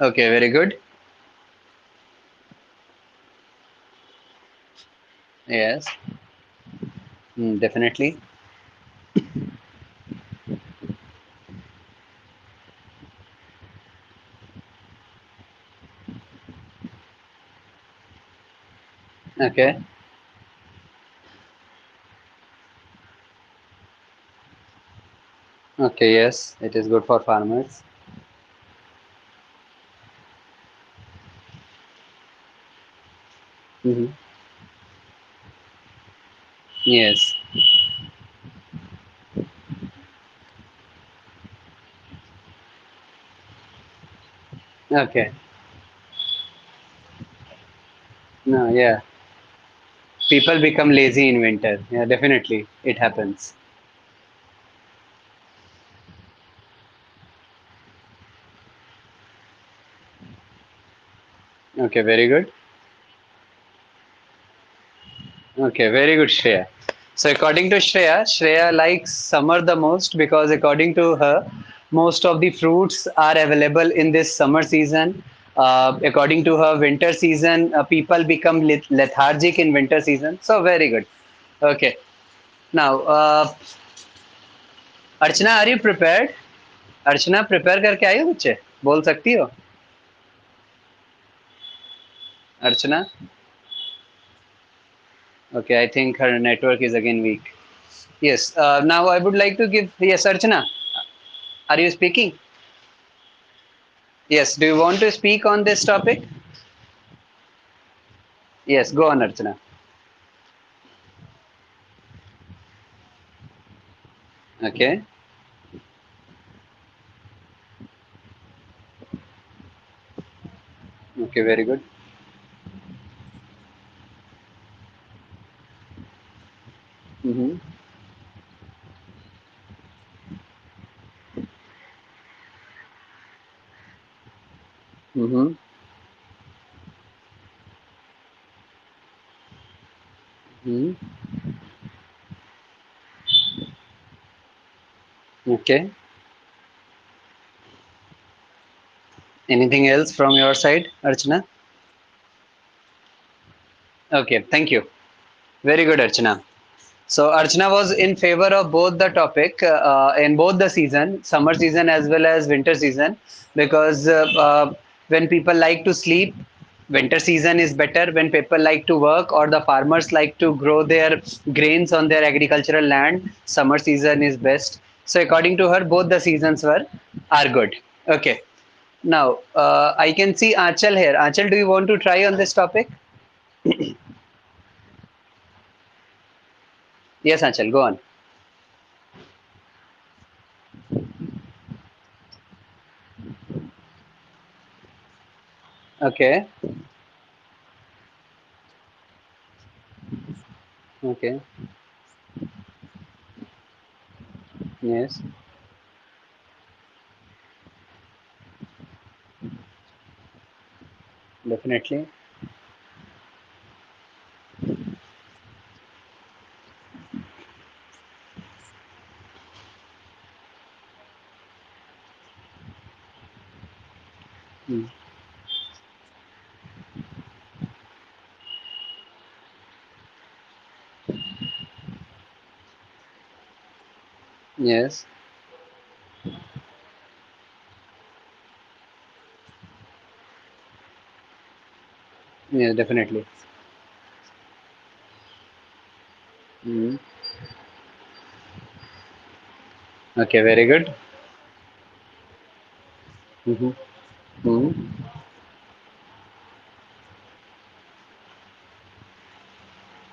Okay, very good. Yes, definitely. Okay. Okay, yes, it is good for farmers. Hmm. Yes. Okay. No, yeah. People become lazy in winter. Yeah, definitely. It happens. Okay, very good. Okay, very good, Shreya. So according to Shreya likes summer the most because according to her, most of the fruits are available in this summer season. According to her, winter season, people become lethargic in winter season. So very good. Okay. Now, Archana are you prepared? Archana prepare करके आई हो बच्चे? बोल सकती हो? अर्चना? Okay, I think her network is again weak. Yes. Now I would like to give. Yes, Archana, are you speaking? Yes. Do you want to speak on this topic? Yes. Go on, Archana. Okay. Okay. Very good. Mm-hmm. Mm-hmm. Mm-hmm. Okay. Anything else from your side, Archana? Okay. Thank you. Very good, Archana. So Archana was in favor of both the topic in both the season, summer season as well as winter season, because when people like to sleep, winter season is better. When people like to work or the farmers like to grow their grains on their agricultural land, summer season is best. So according to her, both the seasons were are good. Okay. Now I can see Achal here. Achal, do you want to try on this topic? Yes, Achal, go on. Okay. Okay. Yes. Definitely. Mm. Yes. Yeah, definitely. Mm. Okay, very good. Mm-hmm. Mm.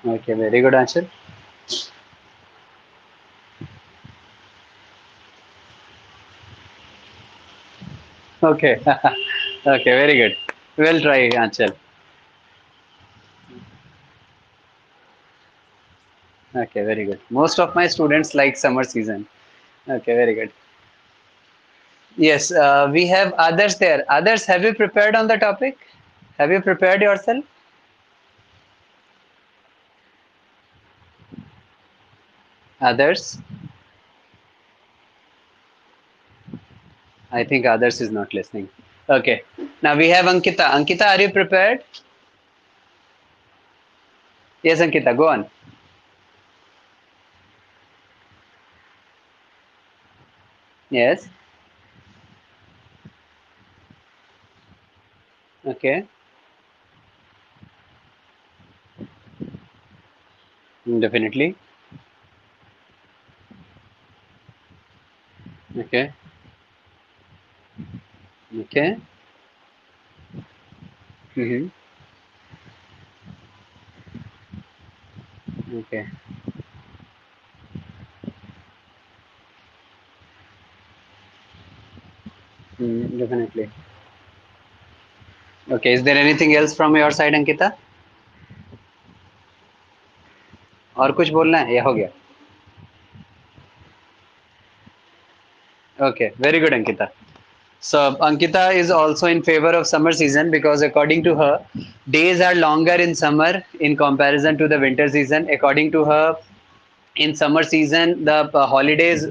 Okay, very good answer. Okay. Okay, very good. Well try, Anchal. Okay, very good. Most of my students like summer season. Okay, very good. Yes, we have others there. Others, have you prepared on the topic? Have you prepared yourself? Others? I think others is not listening. Okay. Now we have Ankita. Ankita, are you prepared? Yes, Ankita, go on. Yes. Okay. Definitely. Okay. Okay. Mm-hmm. Okay. Definitely. Okay. Is there anything else from your side, Ankita? और कुछ बोलना है या हो गया? Okay. Very good, Ankita. So Ankita is also in favor of summer season because according to her, days are longer in summer in comparison to the winter season. According to her, in summer season the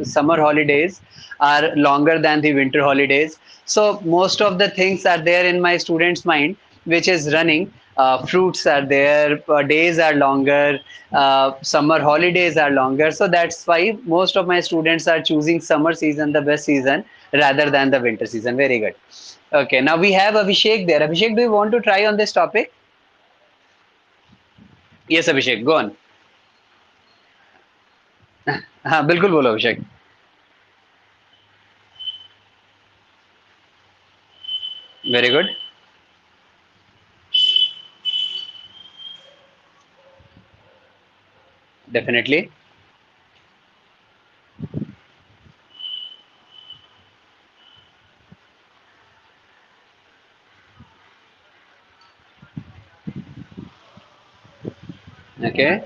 summer holidays are longer than the winter holidays. So most of the things are there in my students mind which is running. Fruits are there, days are longer, summer holidays are longer, so that's why most of my students are choosing summer season the best season rather than the winter season. Very good. Okay, now we have Abhishek there. Abhishek, do you want to try on this topic? Yes, Abhishek, go on. हाँ बिल्कुल बोलो अभिषेक. Very good. Definitely. Okay.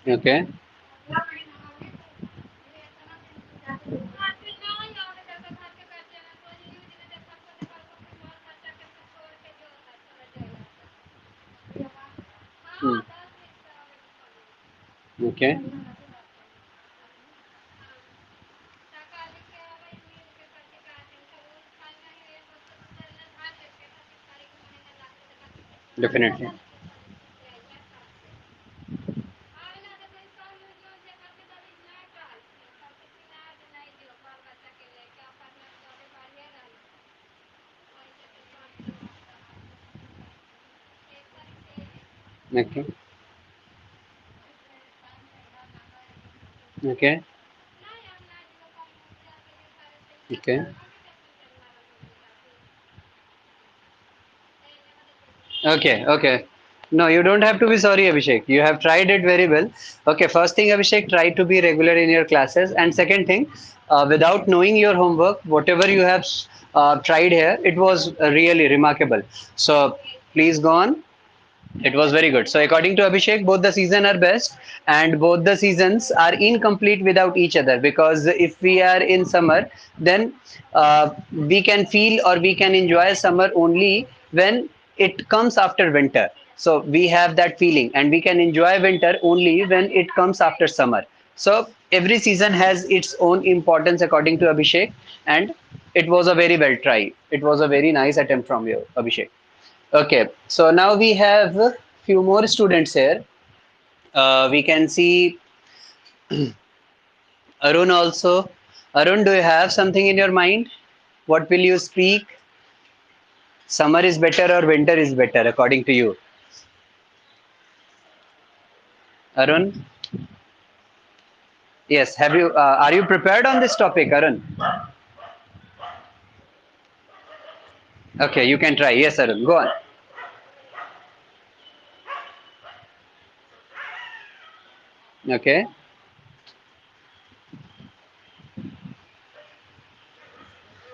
Okay. Hmm. Okay. Definitely. Okay. Okay. Okay. Okay. Okay. No, you don't have to be sorry, Abhishek. You have tried it very well. Okay. First thing, Abhishek, try to be regular in your classes. And second thing, without knowing your homework, whatever you have tried here, it was really remarkable. So please go on. It was very good. So according to Abhishek, both the season are best, and both the seasons are incomplete without each other. Because if we are in summer, then we can feel or we can enjoy summer only when it comes after winter. So we have that feeling, and we can enjoy winter only when it comes after summer. So every season has its own importance according to Abhishek, and it was a very well try. It was a very nice attempt from you, Abhishek. Okay, so now we have a few more students here. We can see Arun also. Arun, do you have something in your mind? What will you speak? Summer is better or winter is better according to you? Arun? Yes, have you are you prepared on this topic, Arun? Okay, you can try. Yes, Arun, go on. Okay,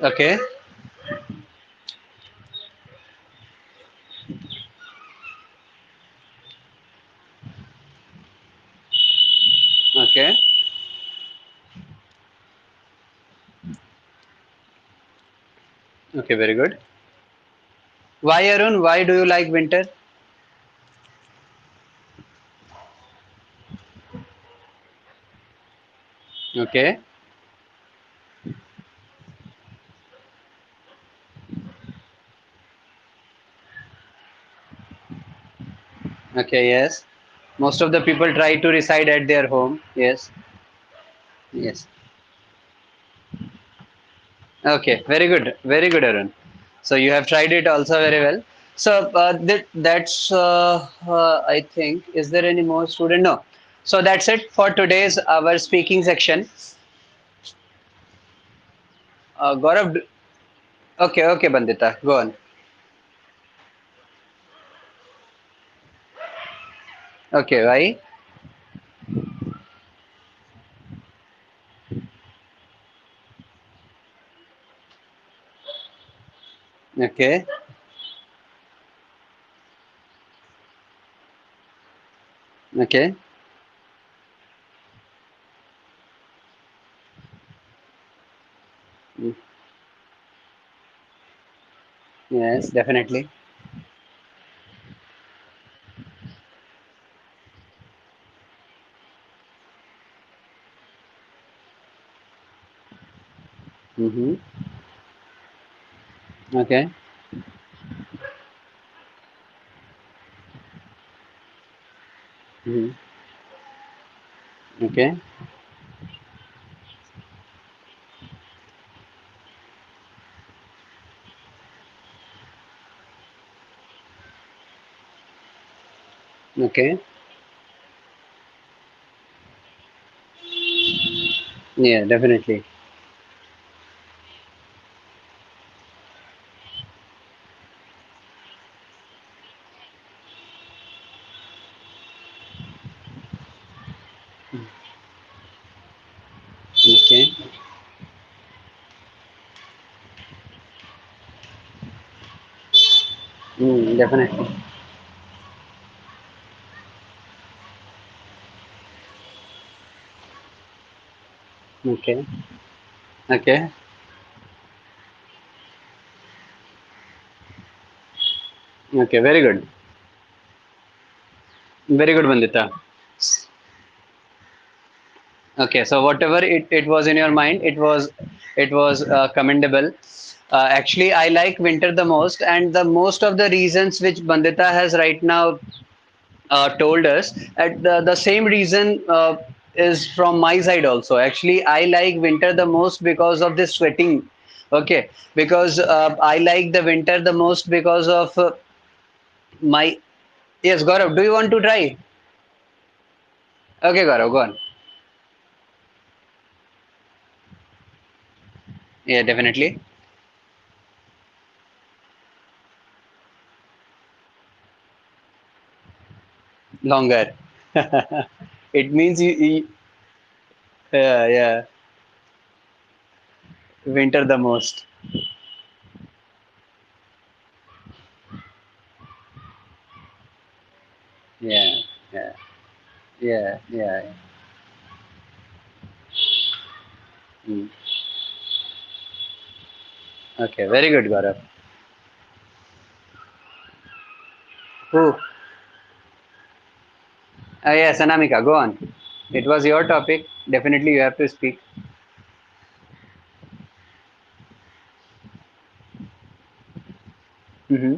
okay, okay, okay, very good. Why, Arun? Why do you like winter? Okay. Okay. Yes. Most of the people try to reside at their home. Yes. Yes. Okay. Very good. Very good, Arun. So you have tried it also very well. So that's I think. Is there any more student? No. So that's it for today's our speaking section. Gaurav. Okay. Okay, Bandita. Go on. Okay. Why? Okay. Okay. Mm, yes. Definitely. Mm-hmm. Okay. Mm-hmm. Okay. Okay. Yeah. Definitely. Okay. Definitely. Okay. Okay. Okay. Very good. Very good, Vandita. Okay. So whatever it was in your mind, it was commendable. Actually, I like winter the most, and the most of the reasons which Bandita has right now told us, at the same reason is from my side also. Actually, I like winter the most because of the sweating. Okay, because I like the winter the most because of my. Yes, Gaurav, do you want to try? Okay, Gaurav, go on. Yeah, definitely. Longer. It means yeah, yeah, winter the most. Yeah, yeah, yeah, yeah. Mm. Okay, very good, Gaurav. Who? Yes, Anamika, go on. It was your topic. Definitely, you have to speak. Mm-hmm.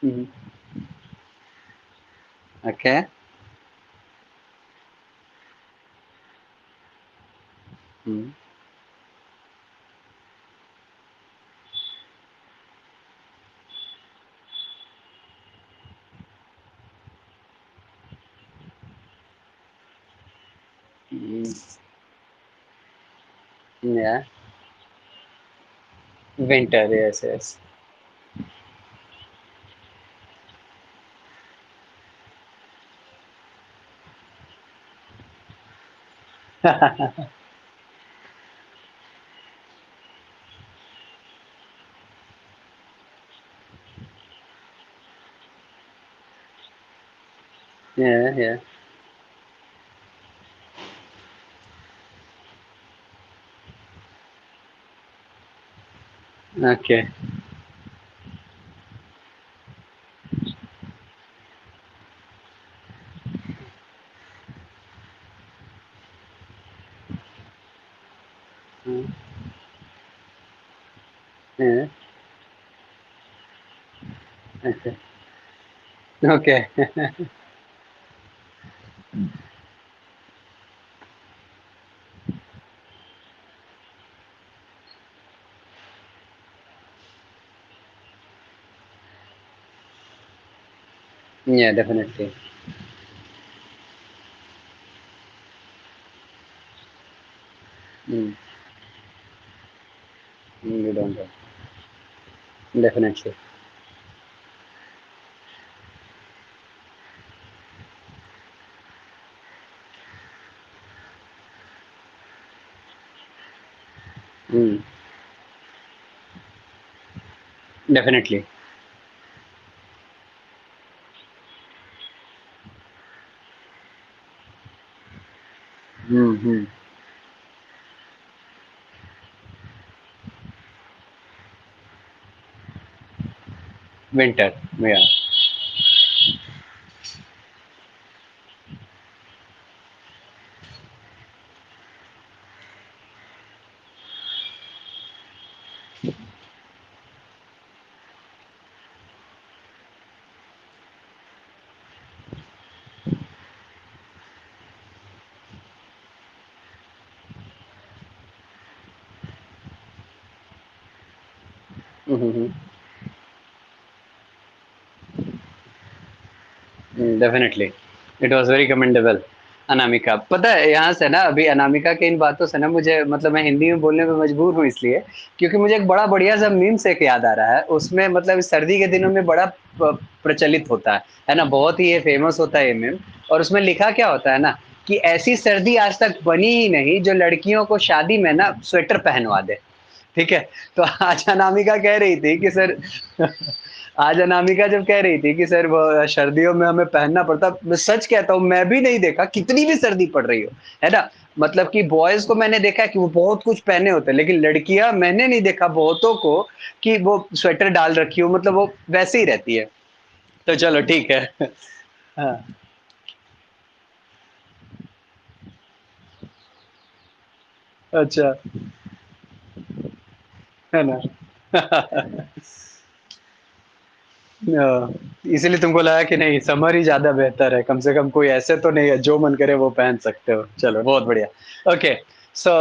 Mm-hmm. Okay. Mm-hmm. Yeah. Winter. Yes. Yes. Yeah. Yeah. Okay. हाँ, हाँ, अच्छा, okay. Yeah, definitely. Mm, you don't know. Definitely. Mm, definitely. Mm-hmm. Winter. Yeah. Mm-hmm. Definitely it was very commendable. Anamika, पता है यहाँ से ना, अभी अनामिका के इन बातों से ना मुझे, मतलब मैं हिंदी में बोलने में मजबूर हूँ इसलिए क्योंकि मुझे एक बड़ा बढ़िया सा मीम्स एक याद आ रहा है। उसमें मतलब सर्दी के दिनों में बड़ा प्रचलित होता है ना, बहुत ही ये फेमस होता है ये मीम। और उसमें लिखा क्या होता है ना, कि ऐसी सर्दी आज तक बनी ही नहीं जो लड़कियों को शादी में ना स्वेटर पहनवा दे। ठीक है। तो आज अनामिका कह रही थी कि सर आज अनामिका जब कह रही थी कि सर वो सर्दियों में हमें पहनना पड़ता, मैं सच कहता हूँ मैं भी नहीं देखा कितनी भी सर्दी पड़ रही हो, है ना। मतलब कि बॉयज को मैंने देखा है कि वो बहुत कुछ पहने होते हैं, लेकिन लड़कियां मैंने नहीं देखा बहुतों को कि वो स्वेटर डाल रखी हो, मतलब वो वैसे ही रहती है। तो चलो ठीक है। हाँ। अच्छा। है ना। हाँ, इसीलिए तुमको लगा कि नहीं समर ही ज्यादा बेहतर है, कम से कम कोई ऐसे तो नहीं है, जो मन करे वो पहन सकते हो। चलो बहुत बढ़िया। Okay. So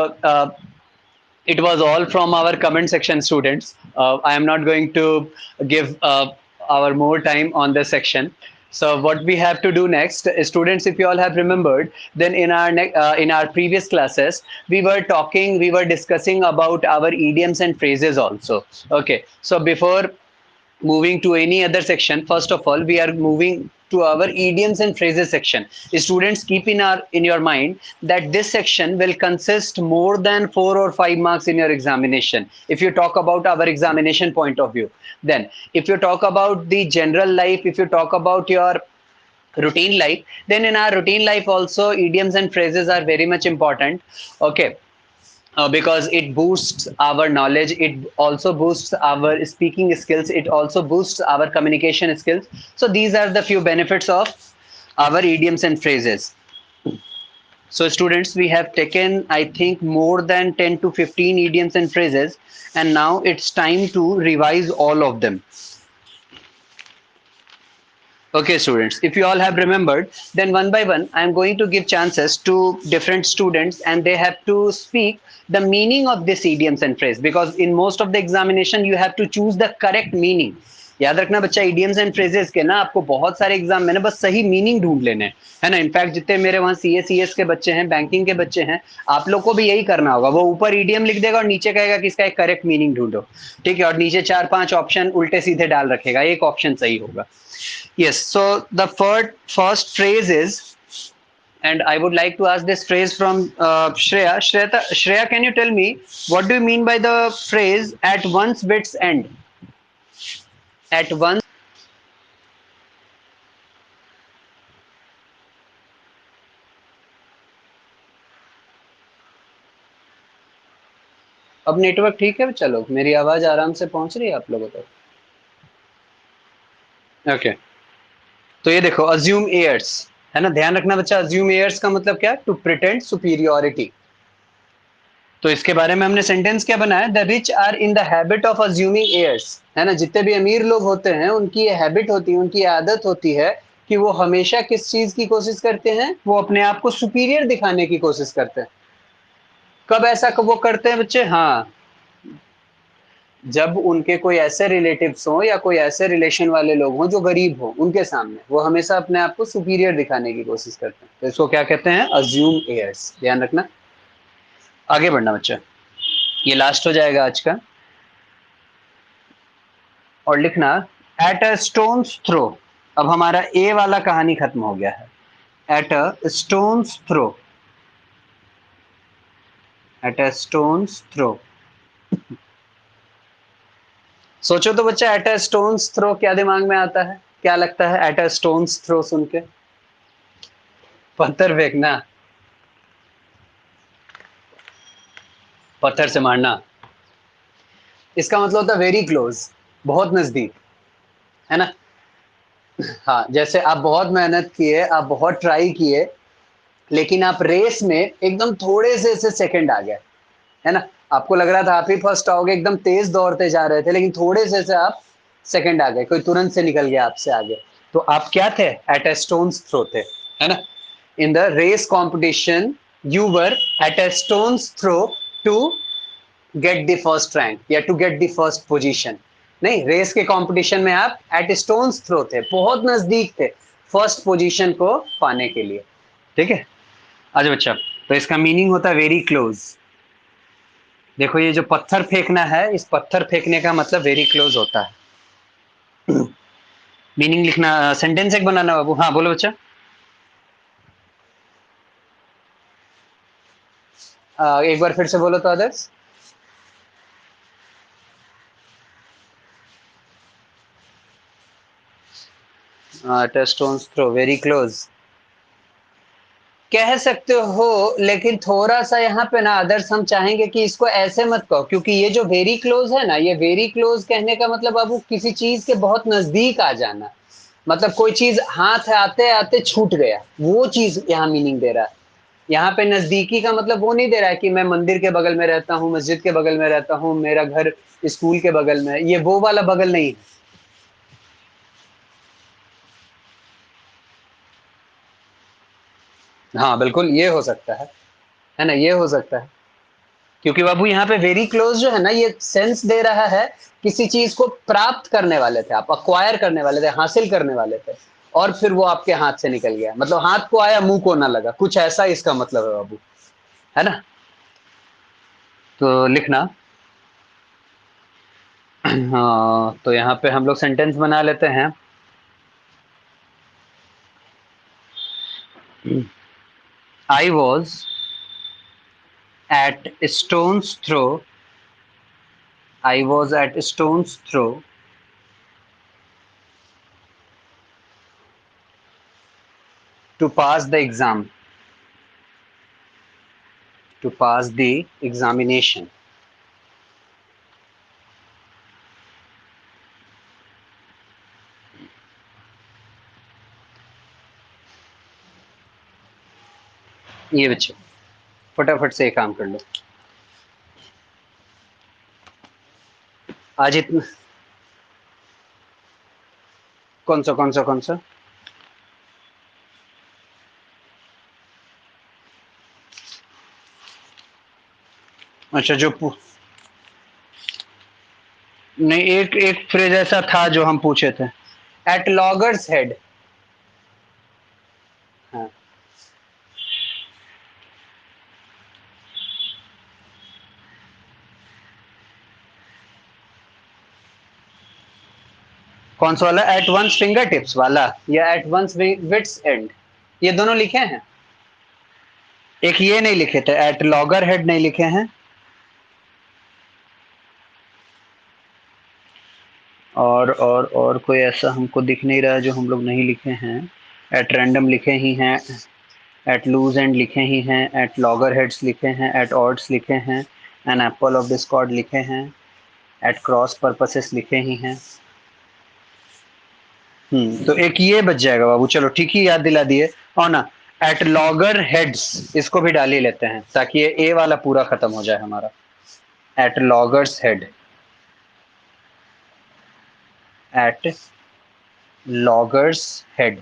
it was all from our comment section, students. I am not going to give our more time on this section. So what we have to do next, students, if you all have remembered, then in our previous classes we were discussing about our idioms and phrases also. Okay, so before moving to any other section, first of all we are moving to our idioms and phrases section. Students, keep in your mind that this section will consist more than 4 or 5 marks in your examination if you talk about our examination point of view. Then if you talk about the general life, if you talk about your routine life, then in our routine life also idioms and phrases are very much important. Okay. Because it boosts our knowledge, it also boosts our speaking skills, it also boosts our communication skills. So these are the few benefits of our idioms and phrases. So students, we have taken I think more than 10 to 15 idioms and phrases, and now it's time to revise all of them. Okay, students, if you all have remembered, then one by one, I am going to give chances to different students and they have to speak the meaning of this idioms and phrase, because in most of the examination, you have to choose the correct meaning. याद रखना बच्चा, idioms and phrases के ना आपको बहुत सारे exam में ना बस सही मीनिंग ढूंढ लेने हैं, है ना। इनफैक्ट जितने मेरे वहाँ CS के बच्चे हैं, बैंकिंग के बच्चे हैं, आप लोग को भी यही करना होगा। वो ऊपर ईडीएम लिख देगा और नीचे कहेगा कि इसका एक करेक्ट मीनिंग ढूंढो। ठीक है, और नीचे 4-5 ऑप्शन उल्टे सीधे डाल रखेगा, एक ऑप्शन सही होगा। Yes, so the first phrase is, and I would like to ask this phrase from Shreya. Shreya, can you tell me what do you mean by the phrase "at one's wit's end"? At once. अब network ठीक है, चलो मेरी आवाज आराम से पहुंच रही है आप लोगों तक। ओके। तो ये देखो, अज्यूम एयर्स, है ना। ध्यान रखना बच्चा, अज्यूम एयर्स का मतलब क्या है? To pretend superiority. तो इसके बारे में हमने सेंटेंस क्या बनाया, the rich are in the habit of assuming airs, है ना, जितने भी अमीर लोग होते हैं उनकी ये हैबिट होती है, उनकी आदत होती है कि वो हमेशा किस चीज की कोशिश करते हैं, वो अपने आप को सुपीरियर दिखाने की कोशिश करते हैं। कब ऐसा कब वो करते हैं बच्चे, हाँ, जब उनके कोई ऐसे रिलेटिव्स हो या कोई ऐसे रिलेशन वाले लोग हों जो गरीब हो, उनके सामने वो हमेशा अपने आप को सुपीरियर दिखाने की कोशिश करते हैं, तो इसको क्या कहते हैं, अज्यूम एयर्स, ध्यान रखना। आगे बढ़ना बच्चा, ये लास्ट हो जाएगा आज का, और लिखना एट अ स्टोन्स थ्रो। अब हमारा ए वाला कहानी खत्म हो गया है, at a stones throw, at a stones throw. सोचो तो बच्चा, एट अ स्टोन्स थ्रो क्या दिमाग में आता है, क्या लगता है एट अ स्टोन्स थ्रो सुन के, पत्थर फेंकना, पत्थर से मारना, इसका मतलब होता है वेरी क्लोज, बहुत नजदीक, है ना। हाँ, जैसे आप बहुत मेहनत किए, आप बहुत ट्राई किए, लेकिन आप रेस में एकदम थोड़े से सेकंड आ गए, है ना, आपको लग रहा था आप ही फर्स्ट आओगे, एकदम तेज दौड़ते जा रहे थे, लेकिन थोड़े से आप सेकंड आ गए, कोई तुरंत से निकल गया आपसे आगे, तो आप क्या थे, एट अ स्टोन्स थ्रो थे, है ना। In the race competition you were at a stones throw to get the first rank या to get the first position. नहीं, रेस के कंपटीशन में आप एट स्टोन्स थ्रो थे, बहुत नजदीक थे फर्स्ट पोजीशन को पाने के लिए, ठीक है। अच्छा बच्चा, तो इसका मीनिंग होता है वेरी क्लोज। देखो ये जो पत्थर फेंकना है, इस पत्थर फेंकने का मतलब वेरी क्लोज होता है। मीनिंग लिखना, सेंटेंस एक बनाना बाबू, हाँ बोलो बच्चा। एक बार फिर से बोलो तो others. Stone's throw very close कह सकते हो, लेकिन थोड़ा सा यहाँ पे ना अदर्स हम चाहेंगे कि इसको ऐसे मत कहो, क्योंकि ये जो वेरी क्लोज है ना, ये वेरी क्लोज कहने का मतलब बाबू किसी चीज के बहुत नजदीक आ जाना, मतलब कोई चीज हाथ आते आते छूट गया, वो चीज यहाँ मीनिंग दे रहा है। यहाँ पे नजदीकी का मतलब वो नहीं दे रहा है कि मैं मंदिर के बगल में रहता हूँ, मस्जिद के बगल में रहता हूँ, मेरा घर स्कूल के बगल में, ये वो वाला बगल नहीं है। हाँ बिल्कुल, ये हो सकता है ना, ये हो सकता है, क्योंकि बाबू यहाँ पे वेरी क्लोज जो है ना, ये सेंस दे रहा है किसी चीज को प्राप्त करने वाले थे आप, अक्वायर करने वाले थे, हासिल करने वाले थे, और फिर वो आपके हाथ से निकल गया, मतलब हाथ को आया मुंह को ना लगा, कुछ ऐसा इसका मतलब है बाबू, है ना। तो लिखना, हाँ, तो यहाँ पे हम लोग सेंटेंस बना लेते हैं। I was at stone's throw, I was at stone's throw to pass the exam, to pass the examination. ये बच्चे फटाफट से एक काम कर लो, आज इतना, कौन सा। अच्छा, नहीं, एक एक फ्रेज ऐसा था जो हम पूछे थे, एट लॉगर्स हेड। हाँ, कौन सा वाला, एट वंस फिंगर टिप्स वाला या एट वंस विट्स एंड, ये दोनों लिखे हैं। एक ये नहीं लिखे थे, एट लॉगर हेड नहीं लिखे हैं, और कोई ऐसा हमको दिख नहीं रहा है जो हम लोग नहीं लिखे हैं। एट रैंडम लिखे ही हैं, एट लूज एंड लिखे ही हैं, एट लॉगर हेड्स लिखे हैं, एट ऑड्स लिखे हैं, एन एप्पल ऑफ डिस्कॉर्ड लिखे हैं, एट क्रॉस पर्पसेस लिखे ही हैं। तो एक ये बच जाएगा बाबू, चलो ठीक ही याद दिला दिए, और ना एट लॉगर हेड्स, इसको भी डाल ही लेते हैं ताकि ये ए वाला पूरा खत्म हो जाए हमारा। At loggerheads, at loggerheads.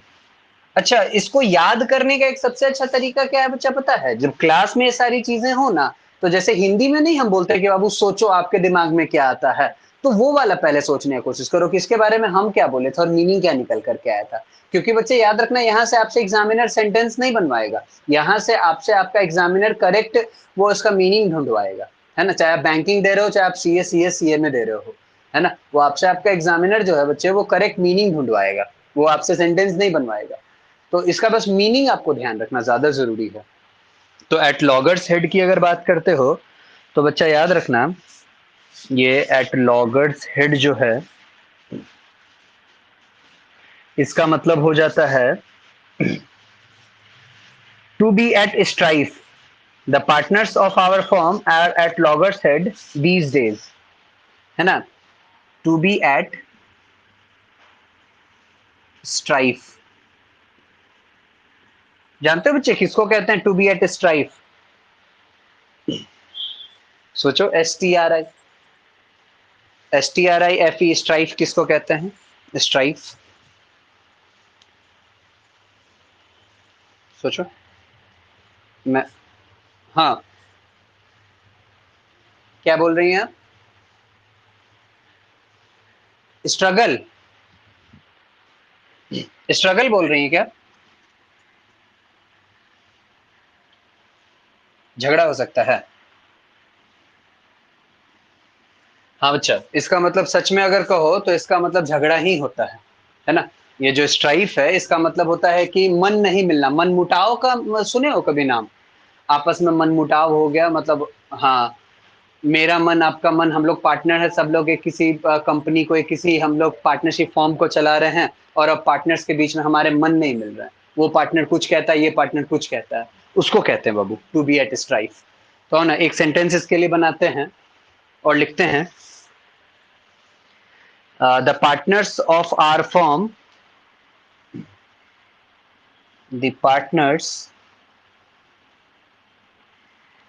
अच्छा, इसको याद करने का एक सबसे अच्छा तरीका क्या है बच्चा पता है? जब क्लास में ये सारी चीजें हो ना, तो जैसे हिंदी में नहीं हम बोलते कि बाबू सोचो आपके दिमाग में क्या आता है, तो वो वाला पहले सोचने की कोशिश करो कि इसके बारे में हम क्या बोले थे और मीनिंग क्या निकल करके आया था। क्योंकि बच्चे याद रखना, यहाँ से आपसे एग्जामिनर सेंटेंस नहीं बनवाएगा, यहाँ से आपसे आपका एग्जामिनर करेक्ट वो उसका मीनिंग ढूंढवाएगा, है ना। चाहे आप बैंकिंग दे रहे हो, चाहे आप सीए में दे रहे हो, है ना, वो आपसे आपका एग्जामिनर जो है बच्चे वो करेक्ट मीनिंग ढूंढवाएगा, वो आपसे सेंटेंस नहीं बनवाएगा। तो इसका बस मीनिंग आपको ध्यान रखना ज्यादा जरूरी है। तो एट लॉगर्स हेड की अगर बात करते हो तो बच्चा याद रखना, ये एट लॉगर्स हेड जो है इसका मतलब हो जाता है to be at strife, the partners of our firm are at loggerheads these days, है ना। टू बी एट स्ट्राइफ, जानते हो बच्चे किसको कहते हैं टू बी एट स्ट्राइफ? सोचो, STRIFE, स्ट्राइफ किसको कहते हैं? स्ट्राइफ, सोचो। मैं, हाँ, क्या बोल रही हैं आप? स्ट्रगल, स्ट्रगल बोल रही हैं क्या? झगड़ा हो सकता है। हाँ बच्चा, इसका मतलब सच में अगर कहो तो इसका मतलब झगड़ा ही होता है ना। ये जो स्ट्राइफ है इसका मतलब होता है कि मन नहीं मिलना, मन मुटाव का सुने हो कभी नाम? आपस में मन मुटाव हो गया मतलब, हाँ, मेरा मन आपका मन, हम लोग पार्टनर है सब लोग, एक किसी कंपनी को, एक किसी हम लोग पार्टनरशिप फॉर्म को चला रहे हैं, और अब पार्टनर्स के बीच में हमारे मन नहीं मिल रहा है, वो पार्टनर कुछ कहता है, ये पार्टनर कुछ कहता है, उसको कहते हैं बाबू टू बी एट स्ट्राइफ। तो ना एक सेंटेंस इसके लिए बनाते हैं और लिखते हैं, the partners of our firm, the partners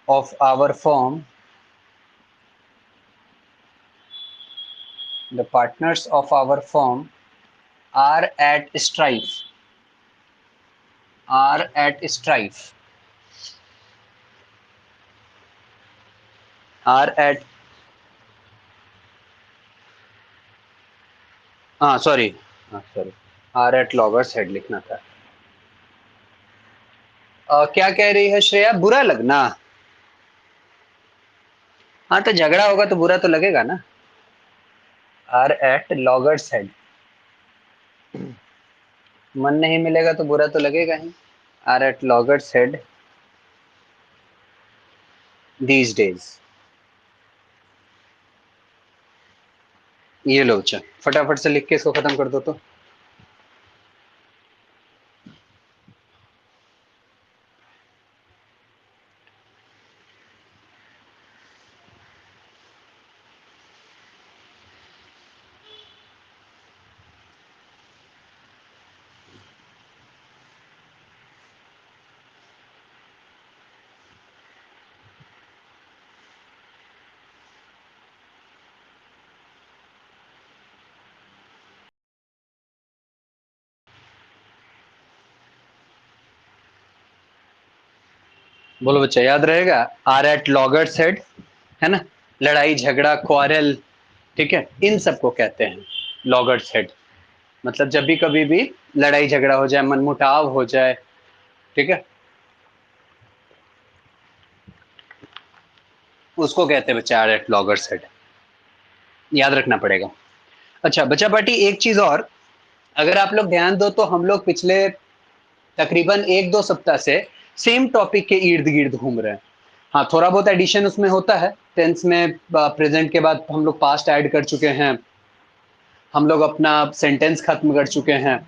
of our firm, the partners of our firm are at strife, are at strife, are at, हाँ सॉरी, हाँ sorry, are at loggerheads लिखना था। क्या कह रही है श्रेया, बुरा लगना? हाँ तो झगड़ा होगा तो बुरा तो लगेगा ना। आर एट लॉगर्स हेड, मन नहीं मिलेगा तो बुरा तो लगेगा ही। Are at loggerheads these days. ये लो अच्छा, फटाफट से लिख के इसको खत्म कर दो तो। बोलो बच्चा, याद रहेगा? आर एट लॉगर्स हेड, है ना, लड़ाई झगड़ा क्वारल, ठीक है, इन सबको कहते हैं लॉगर्स हेड। मतलब जब भी कभी भी लड़ाई झगड़ा हो जाए, मनमुटाव हो जाए, ठीक है, उसको कहते हैं बच्चा आर एट लॉगर्स हेड, याद रखना पड़ेगा। अच्छा बच्चा पार्टी, एक चीज और, अगर आप लोग ध्यान दो तो हम लोग पिछले तकरीबन 1-2 सप्ताह से सेम टॉपिक के इर्द गिर्द घूम रहे हैं। हाँ, थोड़ा बहुत एडिशन उसमें होता है, टेंस में प्रेजेंट के बाद हम लोग पास्ट ऐड कर चुके हैं, हम लोग अपना सेंटेंस खत्म कर चुके हैं,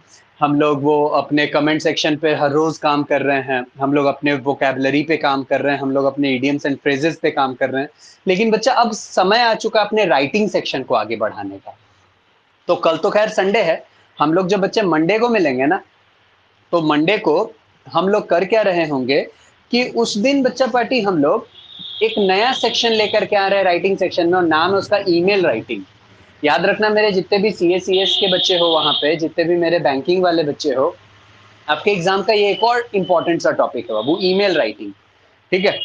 हम लोग वो अपने कमेंट सेक्शन पे हर रोज काम कर रहे हैं, हम लोग अपने वोकेबलरी पे काम कर रहे हैं, हम लोग अपने इडियम्स एंड फ्रेजेस पे काम कर रहे हैं। लेकिन बच्चा अब समय आ चुका अपने राइटिंग सेक्शन को आगे बढ़ाने का। तो कल तो खैर संडे है, हम लोग जब बच्चे मंडे को मिलेंगे ना, तो मंडे को हम लोग कर क्या रहे होंगे कि उस दिन बच्चा पार्टी हम लोग एक नया सेक्शन लेकर के आ रहे हैं राइटिंग सेक्शन में, और नाम है उसका ईमेल राइटिंग। याद रखना मेरे जितने भी सीएस के बच्चे हो वहां पे, जितने भी मेरे बैंकिंग वाले बच्चे हो, आपके एग्जाम का ये एक और इंपॉर्टेंट सा टॉपिक है बाबू, ईमेल राइटिंग। ठीक है,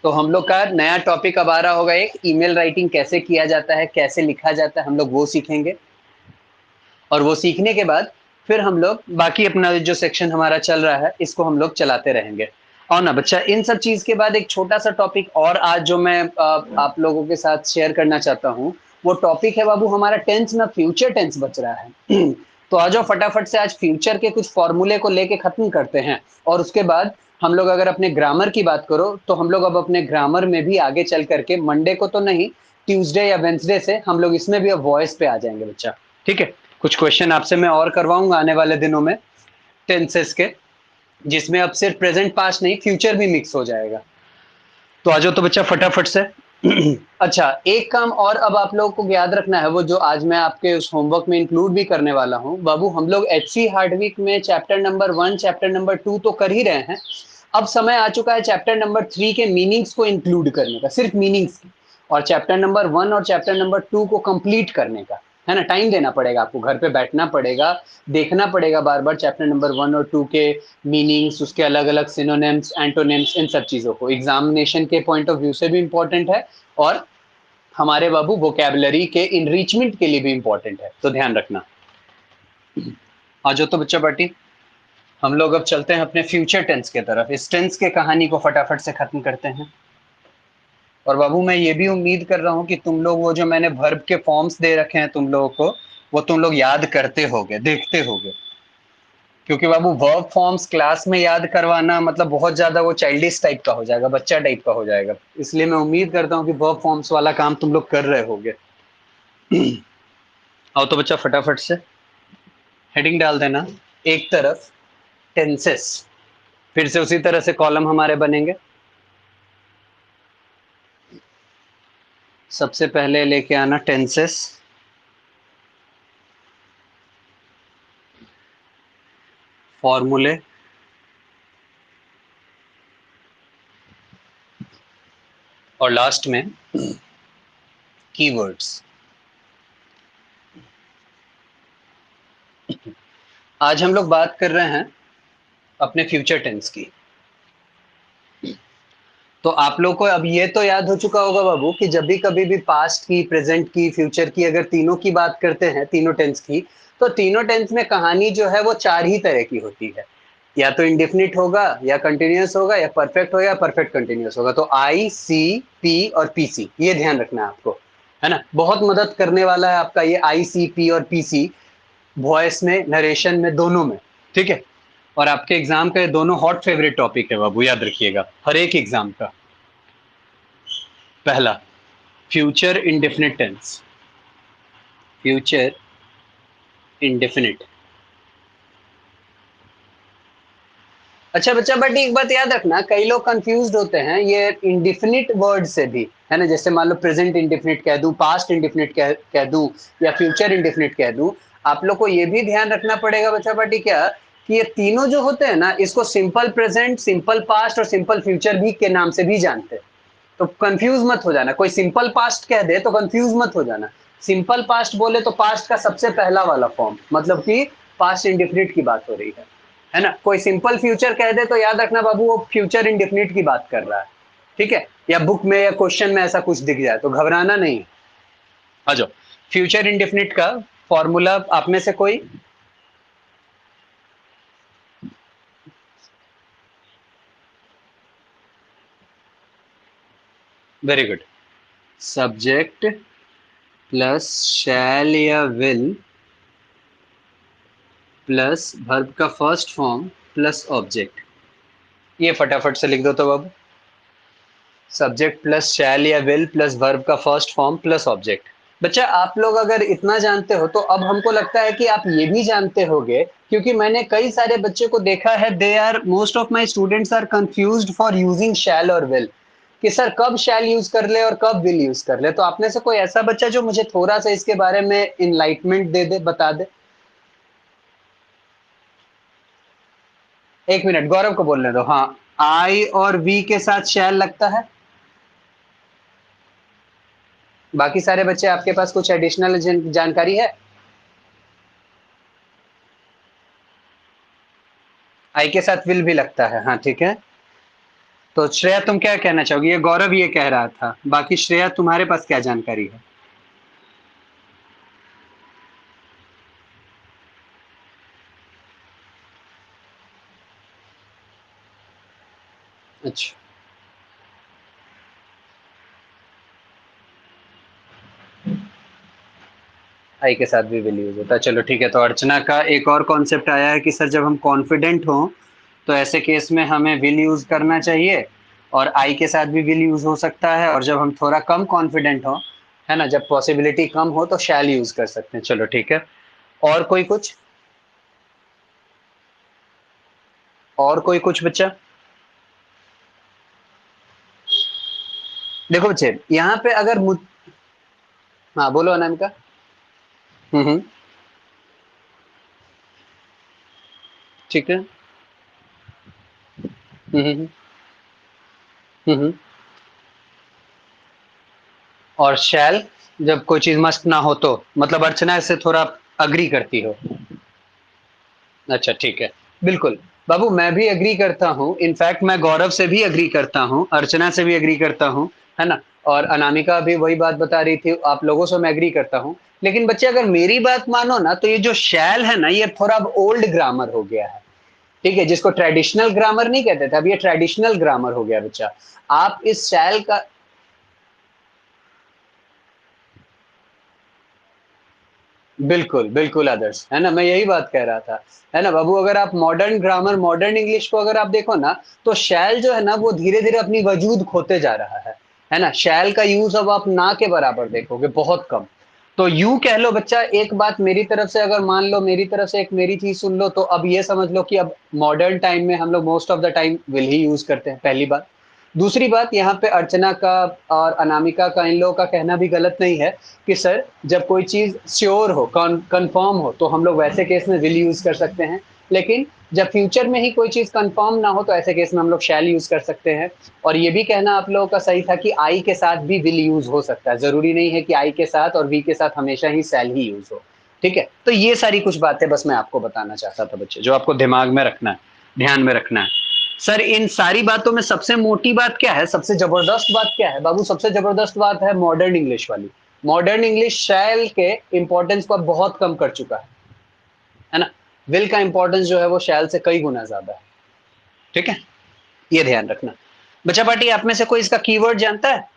तो हम लोग का नया टॉपिक अब आ रहा होगा, एक ईमेल राइटिंग कैसे किया जाता है, कैसे लिखा जाता है, हम लोग वो सीखेंगे। और वो सीखने के बाद फिर हम लोग बाकी अपना जो सेक्शन हमारा चल रहा है इसको हम लोग चलाते रहेंगे। और ना बच्चा, इन सब चीज के बाद एक छोटा सा टॉपिक और आज जो मैं आप लोगों के साथ शेयर करना चाहता हूँ, वो टॉपिक है बाबू हमारा टेंस में फ्यूचर टेंस बच रहा है। तो आ जाओ फटाफट से आज फ्यूचर के कुछ फॉर्मूले को लेके खत्म करते हैं, और उसके बाद हम लोग अगर अपने ग्रामर की बात करो तो हम लोग अब अपने ग्रामर में भी आगे चल करके मंडे को तो नहीं, ट्यूसडे या वेंसडे से हम लोग इसमें भी अब वॉइस पे आ जाएंगे बच्चा। ठीक है, कुछ क्वेश्चन आपसे मैं और करवाऊंगा आने वाले दिनों में टेंसेस के, जिसमें अब सिर्फ प्रेजेंट पास्ट नहीं फ्यूचर भी मिक्स हो जाएगा। तो आ जाओ तो बच्चा फटाफट से। अच्छा, एक काम और अब आप लोगों को याद रखना है, वो जो आज मैं आपके उस होमवर्क में इंक्लूड भी करने वाला हूं बाबू। हम लोग एचसी हार्डविक में चैप्टर नंबर 1 चैप्टर नंबर 2 तो कर ही रहे हैं, अब समय आ चुका है चैप्टर नंबर 3 के मीनिंग्स को इंक्लूड करने का, सिर्फ मीनिंग्स की, और चैप्टर नंबर 1 और चैप्टर नंबर 2 को कंप्लीट करने का है ना। टाइम देना पड़ेगा आपको, घर पे बैठना पड़ेगा, देखना पड़ेगा बार बार चैप्टर नंबर 1 और 2 के मीनिंग्स, उसके अलग अलग सिनोनिम्स एंटोनिम्स, इन सब चीजों को एग्जामिनेशन के पॉइंट ऑफ व्यू से भी इंपॉर्टेंट है, और हमारे बाबू वोकेबलरी के इनरिचमेंट के लिए भी इंपॉर्टेंट है, तो ध्यान रखना। आ जाओ तो बच्चा पार्टी, हम लोग अब चलते हैं अपने फ्यूचर टेंस के तरफ, इस टेंस के कहानी को फटाफट से खत्म करते हैं। और बाबू मैं ये भी उम्मीद कर रहा हूँ कि तुम लोग वो जो मैंने वर्ब के फॉर्म्स दे रखे हैं तुम लोगों को, वो तुम लोग याद करते होगे, देखते होगे, क्योंकि बाबू वर्ब फॉर्म्स क्लास में याद करवाना मतलब बहुत ज्यादा वो चाइल्डिश टाइप का हो जाएगा, बच्चा टाइप का हो जाएगा, इसलिए मैं उम्मीद करता हूँ कि वर्ब फॉर्म्स वाला काम तुम लोग कर रहे होगे। आओ तो बच्चा फटाफट से हेडिंग डाल देना एक तरफ टेंसेस, फिर से उसी तरह से कॉलम हमारे बनेंगे। सबसे पहले लेके आना टेंसेस, फॉर्मूले, और लास्ट में कीवर्ड्स। आज हम लोग बात कर रहे हैं अपने फ्यूचर टेंस की। तो आप लोग को अब ये तो याद हो चुका होगा बाबू कि जब भी कभी भी पास्ट की, प्रेजेंट की, फ्यूचर की, अगर तीनों की बात करते हैं, तीनों टेंस की, तो तीनों टेंस में कहानी जो है वो चार ही तरह की होती है, या तो इंडेफिनिट होगा, या कंटिन्यूअस होगा, या परफेक्ट होगा, या परफेक्ट कंटिन्यूअस होगा। तो आई सी पी और पीसी, ये ध्यान रखना है आपको, है ना। बहुत मदद करने वाला है आपका ये आई सी पी और पीसी, वॉइस में, नरेशन में, दोनों में। ठीक है, और आपके एग्जाम का ये दोनों हॉट फेवरेट टॉपिक है बाबू, याद रखिएगा हर एक एग्जाम का। पहला, future indefinite tense, future indefinite. अच्छा बच्चा, बट एक बात याद रखना, कई लोग कंफ्यूज होते हैं ये इंडेफिनिट वर्ड से भी, है ना। जैसे मान लो प्रेजेंट इंडेफिनिट कह दूं, पास्ट इंडेफिनिट कह दूं, या फ्यूचर इंडेफिनिट कह दूं। आप लोग को ये भी ध्यान रखना पड़ेगा बच्चा पार्टी क्या, कि ये तीनों जो होते हैं ना, इसको सिंपल प्रेजेंट, सिंपल पास्ट और सिंपल फ्यूचर भी के नाम से भी जानते हैं। तो कंफ्यूज मत हो जाना, कोई सिंपल पास्ट कह दे तो कंफ्यूज मत हो जाना। सिंपल पास्ट बोले तो पास्ट का सबसे पहला वाला फॉर्म, मतलब कि पास्ट इंडेफिनिट की बात हो रही है ना। कोई सिंपल फ्यूचर कह दे तो याद रखना बाबू वो फ्यूचर इंडेफिनिट की बात कर रहा है। ठीक है, या बुक में या क्वेश्चन में ऐसा कुछ दिख जाए तो घबराना नहीं। आ जाओ, फ्यूचर इंडेफिनिट का फॉर्मूला आप में से कोई, very good, subject plus shall या विल प्लस वर्ब का फर्स्ट फॉर्म प्लस ऑब्जेक्ट। ये फटाफट से लिख दो तो बाबू, सब्जेक्ट प्लस शैल या विल प्लस वर्ब का फर्स्ट फॉर्म प्लस ऑब्जेक्ट। बच्चा आप लोग अगर इतना जानते हो तो अब हमको लगता है कि आप ये भी जानते होगे, क्योंकि मैंने कई सारे बच्चे को देखा है, they are most of my students are confused for using shall और विल, कि सर कब शैल यूज कर ले और कब विल यूज कर ले। तो आप में से कोई ऐसा बच्चा जो मुझे थोड़ा सा इसके बारे में इनलाइटमेंट दे दे, बता दे। एक मिनट, गौरव को बोलने दो। हाँ, आई और वी के साथ शैल लगता है। बाकी सारे बच्चे आपके पास कुछ एडिशनल जानकारी है? आई के साथ विल भी लगता है, हाँ ठीक है। तो श्रेया तुम क्या कहना चाहोगी? ये गौरव ये कह रहा था, बाकी श्रेया तुम्हारे पास क्या जानकारी है? अच्छा, आई के साथ भी विल यूज होता है, चलो ठीक है। तो अर्चना का एक और कॉन्सेप्ट आया है कि सर जब हम कॉन्फिडेंट हों तो ऐसे केस में हमें विल यूज करना चाहिए, और आई के साथ भी विल यूज हो सकता है, और जब हम थोड़ा कम कॉन्फिडेंट हो, है ना, जब पॉसिबिलिटी कम हो तो शैल यूज कर सकते हैं। चलो ठीक है। और कोई कुछ? और कोई कुछ बच्चा? देखो बच्चे, यहाँ पे अगर हाँ बोलो अनामिका। हम्म। ठीक है। हम्म। हम्म। और शैल जब कोई चीज मस्ट ना हो तो, मतलब अर्चना इससे थोड़ा अग्री करती हो? अच्छा ठीक है, बिल्कुल। बाबू मैं भी एग्री करता हूँ, इनफैक्ट मैं गौरव से भी एग्री करता हूँ, अर्चना से भी एग्री करता हूँ, है ना। और अनामिका भी वही बात बता रही थी, आप लोगों से मैं एग्री करता हूँ। लेकिन बच्चे अगर मेरी बात मानो ना, तो ये जो शैल है ना, ये थोड़ा अब ओल्ड ग्रामर हो गया है। ठीक है, जिसको ट्रेडिशनल ग्रामर नहीं कहते थे, अब ये ट्रेडिशनल ग्रामर हो गया बच्चा। आप इस शैल का, बिल्कुल बिल्कुल आदर्श, है ना, मैं यही बात कह रहा था। है ना बाबू, अगर आप मॉडर्न ग्रामर, मॉडर्न इंग्लिश को अगर आप देखो ना, तो शैल जो है ना वो धीरे धीरे अपनी वजूद खोते जा रहा है ना। शैल का यूज अब आप ना के बराबर देखोगे, बहुत कम। तो यू कह लो बच्चा, एक बात मेरी तरफ से अगर मान लो, मेरी तरफ से एक मेरी चीज सुन लो, तो अब ये समझ लो कि अब मॉडर्न टाइम में हम लोग most of the time will he use करते हैं, पहली बात। दूसरी बात, यहाँ पे अर्चना का और अनामिका का, इन लोगों का कहना भी गलत नहीं है कि सर जब कोई चीज श्योर हो, कंफर्म हो, तो हम लोग वैसे केस में विल यूज कर सकते हैं। लेकिन जब फ्यूचर में ही कोई चीज कंफर्म ना हो, तो ऐसे केस में हम लोग शैल यूज कर सकते हैं। और ये भी कहना आप लोगों का सही था कि आई के साथ भी विल यूज हो सकता है, जरूरी नहीं है कि आई के साथ और वी के साथ हमेशा ही शैल ही यूज हो। ठीक है, तो ये सारी कुछ बातें बस मैं आपको बताना चाहता था बच्चे, जो आपको दिमाग में रखना है, ध्यान में रखना है। सर इन सारी बातों में सबसे मोटी बात क्या है, सबसे जबरदस्त बात क्या है बाबू? सबसे जबरदस्त बात है मॉडर्न इंग्लिश वाली। मॉडर्न इंग्लिश शैल के इंपॉर्टेंस को अब बहुत कम कर चुका है ना। विल का इंपॉर्टेंस जो है वो शैल से कई गुना ज्यादा है। ठीक है, ये ध्यान रखना। बच्चा पार्टी, आप में से कोई इसका कीवर्ड जानता है?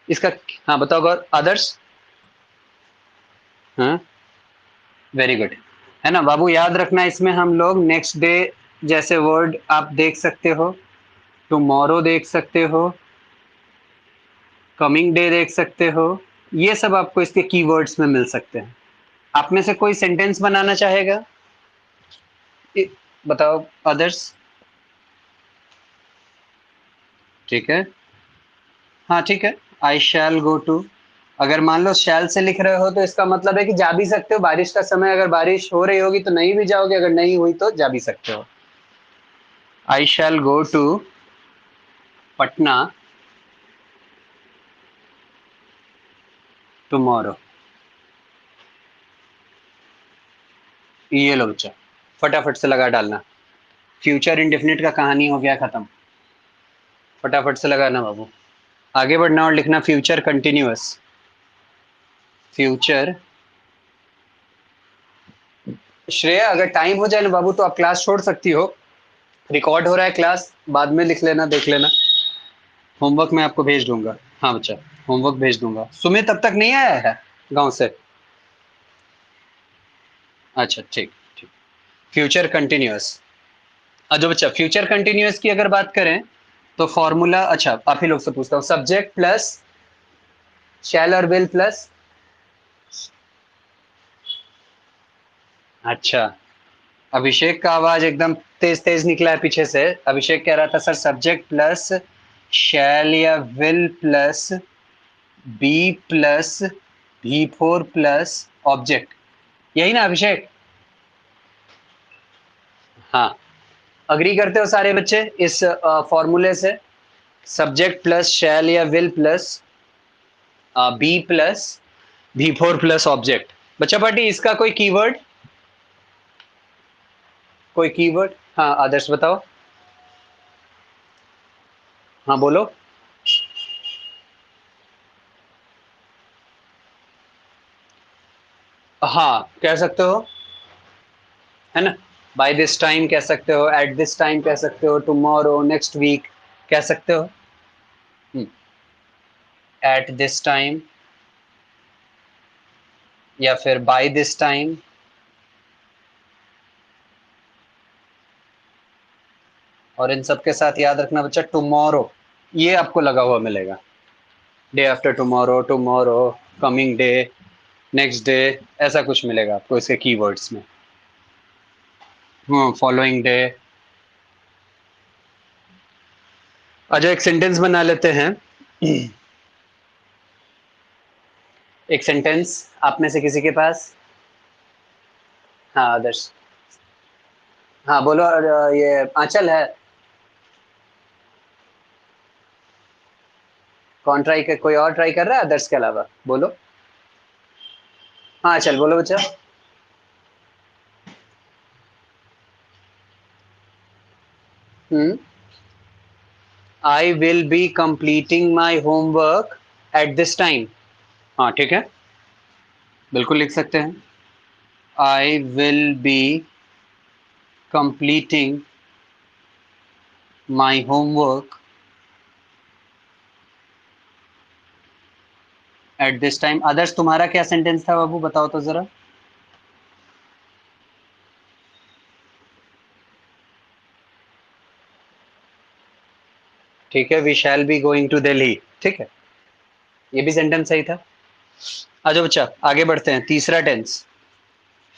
इसका, हाँ बताओ गौर, आदर्श। हाँ, वेरी गुड। है ना बाबू, याद रखना, इसमें हम लोग नेक्स्ट डे जैसे वर्ड आप देख सकते हो, टुमारो देख सकते हो, कमिंग डे देख सकते हो, ये सब आपको इसके कीवर्ड्स में मिल सकते हैं। आप में से कोई सेंटेंस बनाना चाहेगा? बताओ अदर्स। ठीक है, हाँ ठीक है। आई शैल गो टू, अगर मान लो शैल से लिख रहे हो तो इसका मतलब है कि जा भी सकते हो, बारिश का समय, अगर बारिश हो रही होगी तो नहीं भी जाओगे, अगर नहीं हुई तो जा भी सकते हो। आई शैल गो टू पटना टुमारो। ये लो बच्चा, फटाफट से लगा डालना। फ्यूचर इंडेफिनिट का कहानी हो गया खत्म, फटाफट से लगाना बाबू। आगे बढ़ना और लिखना फ्यूचर कंटिन्यूअस। फ्यूचर, श्रेया अगर टाइम हो जाए ना बाबू तो आप क्लास छोड़ सकती हो, रिकॉर्ड हो रहा है क्लास, बाद में लिख लेना, देख लेना। होमवर्क मैं आपको भेज दूंगा। हाँ बच्चा, होमवर्क भेज दूंगा। सुमित अब तक नहीं आया है गांव से? अच्छा ठीक, ठीक। Future continuous. जो बच्चा फ्यूचर कंटिन्यूअस की अगर बात करें, तो फॉर्मूला, अच्छा आप ही लोग से पूछता हूँ, सब्जेक्ट प्लस शैल और विल प्लस, अच्छा, अभिषेक का आवाज एकदम तेज तेज निकला है पीछे से। अभिषेक कह रहा था सर सब्जेक्ट प्लस शैल या विल प्लस बी प्लस भी फोर प्लस ऑब्जेक्ट, यही ना अभिषेक? हाँ, अग्री करते हो सारे बच्चे इस फॉर्मूले से? सब्जेक्ट प्लस शैल या will plus be plus V4 plus object. बच्चा पार्टी इसका कोई कीवर्ड, कोई कीवर्ड? हाँ आदर्श बताओ। हाँ बोलो। हाँ कह सकते हो, है ना। बाय दिस टाइम कह सकते हो, एट दिस टाइम कह सकते हो, टुमारो, नेक्स्ट वीक कह सकते हो। एट दिस टाइम या फिर बाय दिस टाइम। और इन सब के साथ याद रखना बच्चा टुमारो, ये आपको लगा हुआ मिलेगा। Day after tomorrow, tomorrow, coming day, next day, ऐसा कुछ मिलेगा आपको इसके कीवर्ड्स में। Following day. अच्छा एक सेंटेंस बना लेते हैं। एक सेंटेंस आप में से किसी के पास? हाँ आदर्श। हाँ बोलो। और ये आंचल है। कौन ट्राई कर, कोई और ट्राई कर रहा है आदर्श के अलावा? बोलो। हाँ चल बोलो बच्चा। हम्म। I will be completing my homework at this time. हाँ ठीक है, बिल्कुल लिख सकते हैं। I will be completing my homework at this time. Adarsh तुम्हारा क्या सेंटेंस था बाबू, बताओ तो जरा। ठीक है, we shall be going to Delhi. ठीक है, ये भी सेंटेंस सही था। अच्छा बच्चा आगे बढ़ते हैं। तीसरा टेंस,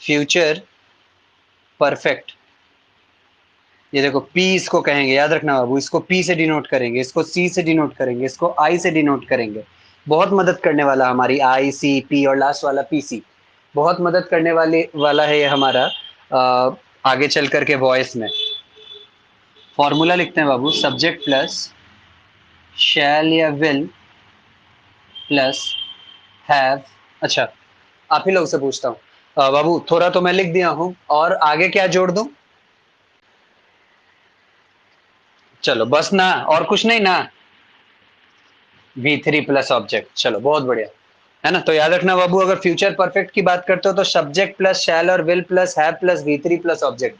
फ्यूचर परफेक्ट। ये देखो पी इसको कहेंगे, याद रखना बाबू, इसको पी से डिनोट करेंगे, इसको सी से डिनोट करेंगे, इसको आई से डिनोट करेंगे। बहुत मदद करने वाला हमारी आई सी पी और लास्ट वाला पी सी, बहुत मदद करने वाला है ये हमारा आगे चल करके वॉइस में। फॉर्मूला लिखते हैं बाबू, सब्जेक्ट प्लस शैल या विल प्लस हैव। अच्छा आप ही लोग से पूछता हूँ, बाबू थोड़ा तो मैं लिख दिया हूँ, और आगे क्या जोड़ दूं? चलो बस ना, और कुछ नहीं ना। V3 प्लस ऑब्जेक्ट, चलो बहुत बढ़िया। है ना, तो याद रखना बाबू, अगर फ्यूचर परफेक्ट की बात करते हो तो सब्जेक्ट प्लस शैल और will plus have plus V3 plus object.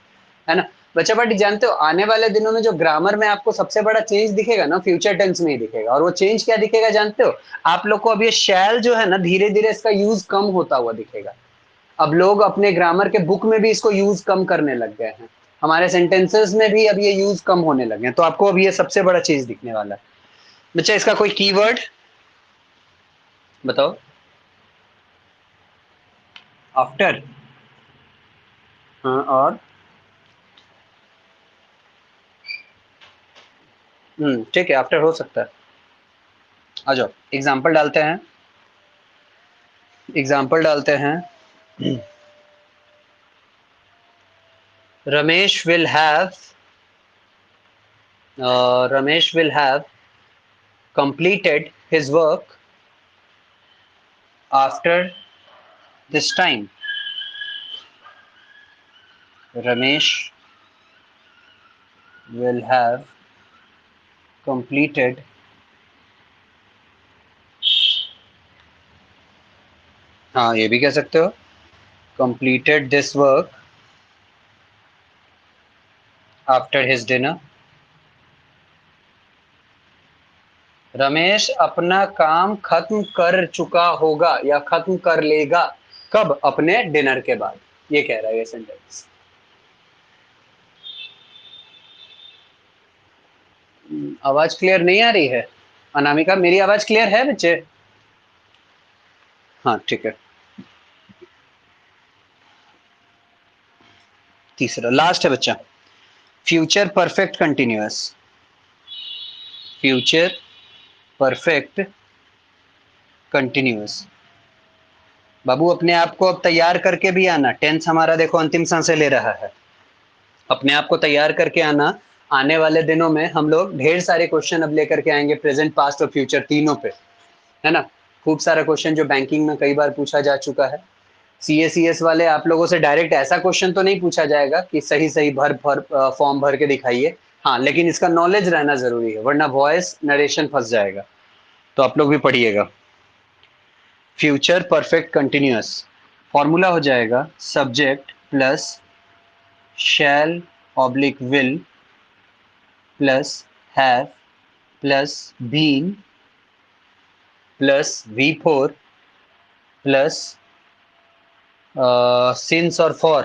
है ना। बच्चा पार्टी जानते हो आने वाले दिनों में जो ग्रामर में आपको सबसे बड़ा चेंज दिखेगा ना, फ्यूचर टेंस में ही दिखेगा। और वो चेंज क्या दिखेगा जानते हो? आप लोग को अब ये शैल जो है ना, धीरे धीरे इसका यूज कम होता हुआ दिखेगा। अब लोग अपने ग्रामर के बुक में भी इसको यूज कम करने लग गए हैं। हमारे सेंटेंसेस में भी अब ये यूज कम होने लगे हैं। तो आपको अब ये सबसे बड़ा चीज दिखने वाला है। बच्चा इसका कोई कीवर्ड बताओ। आफ्टर। हाँ और ठीक है, आफ्टर हो सकता है। आ जाओ एग्जाम्पल डालते हैं, एग्जाम्पल डालते हैं। Ramesh will have, Ramesh will have completed his work after this time। Ramesh will have completed, हाँ ये भी कह सकते हो, completed this work after his dinner। Ramesh अपना काम खत्म कर चुका होगा या खत्म कर लेगा, कब? अपने डिनर के बाद। ये कह रहा है ये सेंटेंस। आवाज क्लियर नहीं आ रही है अनामिका? मेरी आवाज क्लियर है बच्चे? हाँ ठीक है। तीसरा लास्ट है बच्चा, future perfect continuous. Future perfect continuous. बाबू अपने आप को अब तैयार करके भी आना, टेंस हमारा देखो अंतिम सांसें ले रहा है। अपने आप को तैयार करके आना। आने वाले दिनों में हम लोग ढेर सारे क्वेश्चन अब लेकर के आएंगे, प्रेजेंट, पास्ट और फ्यूचर तीनों पे, है ना। खूब सारा क्वेश्चन जो बैंकिंग में कई बार पूछा जा चुका है। सीएसीएस वाले आप लोगों से डायरेक्ट ऐसा क्वेश्चन तो नहीं पूछा जाएगा कि सही सही भर भर फॉर्म भर के दिखाइए, हाँ, लेकिन इसका नॉलेज रहना जरूरी है, वरना वॉइस नरेशन फंस जाएगा। तो आप लोग भी पढ़िएगा। फ्यूचर परफेक्ट कंटिन्यूअस फॉर्मूला हो जाएगा subject plus shall oblique will plus have plus been plus V4 plus since और फॉर,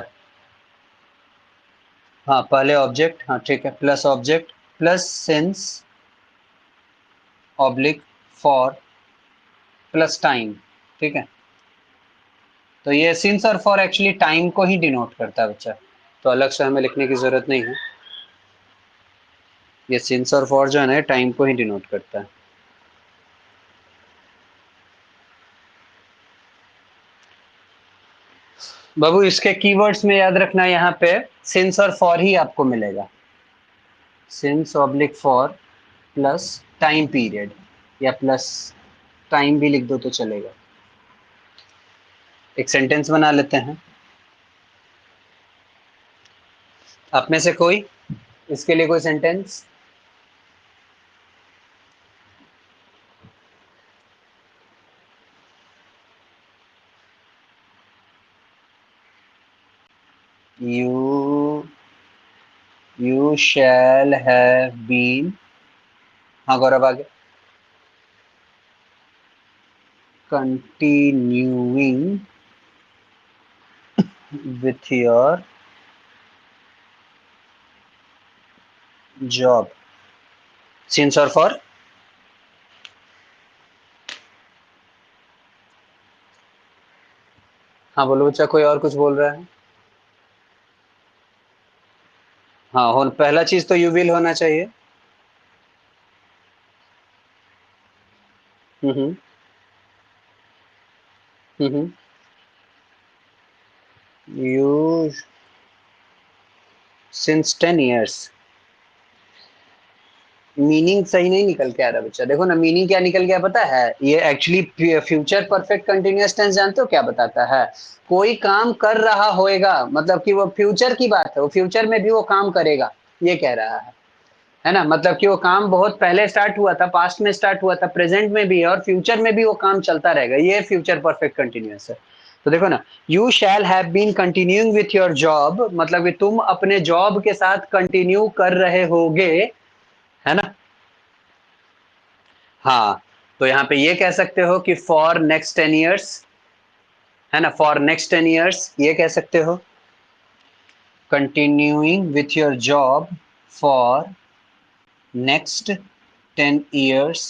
हाँ पहले ऑब्जेक्ट, हाँ ठीक है, plus object plus since oblique for plus time, ठीक है। तो ये सिंस और फॉर एक्चुअली टाइम को ही डिनोट करता है बच्चा, तो अलग से हमें लिखने की जरूरत नहीं है। ये सिंस और फॉर जो है ना टाइम को ही डिनोट करता है। बाबू इसके कीवर्ड्स में याद रखना, यहाँ पे सिंस और फॉर ही आपको मिलेगा, since oblique for plus time period, या प्लस टाइम भी लिख दो तो चलेगा। एक सेंटेंस बना लेते हैं। आप में से कोई इसके लिए कोई sentence? You shall have been, हाँ गौरव आगे, continuing with your job, since और फॉर, हाँ बोलो बच्चा, कोई और कुछ बोल रहा है? हाँ हो, पहला चीज तो यू विल होना चाहिए। हम्म हम्म। यू सिंस 10 years, मीनिंग सही नहीं निकल के आ रहा बच्चा, देखो ना मीनिंग क्या निकल गया पता है, ये actually future perfect continuous tense जानते हो क्या बताता है? कोई काम कर रहा होएगा, मतलब कि वो फ्यूचर की बात है, वो फ्यूचर में भी वो काम करेगा, ये कह रहा है ना। मतलब कि वो काम बहुत पहले स्टार्ट हुआ था, पास्ट में स्टार्ट हुआ था, प्रेजेंट में भी है और फ्यूचर में भी वो काम चलता रहेगा, ये फ्यूचर परफेक्ट कंटिन्यूअस है। तो देखो ना, you shall have been continuing with your job, मतलब कि तुम अपने जॉब के साथ कंटिन्यू कर रहे होगे, है ना। हाँ, तो यहाँ पे ये कह सकते हो कि फॉर नेक्स्ट 10 years, है ना, फॉर नेक्स्ट 10 years ये कह सकते हो, continuing with your job for next 10 years,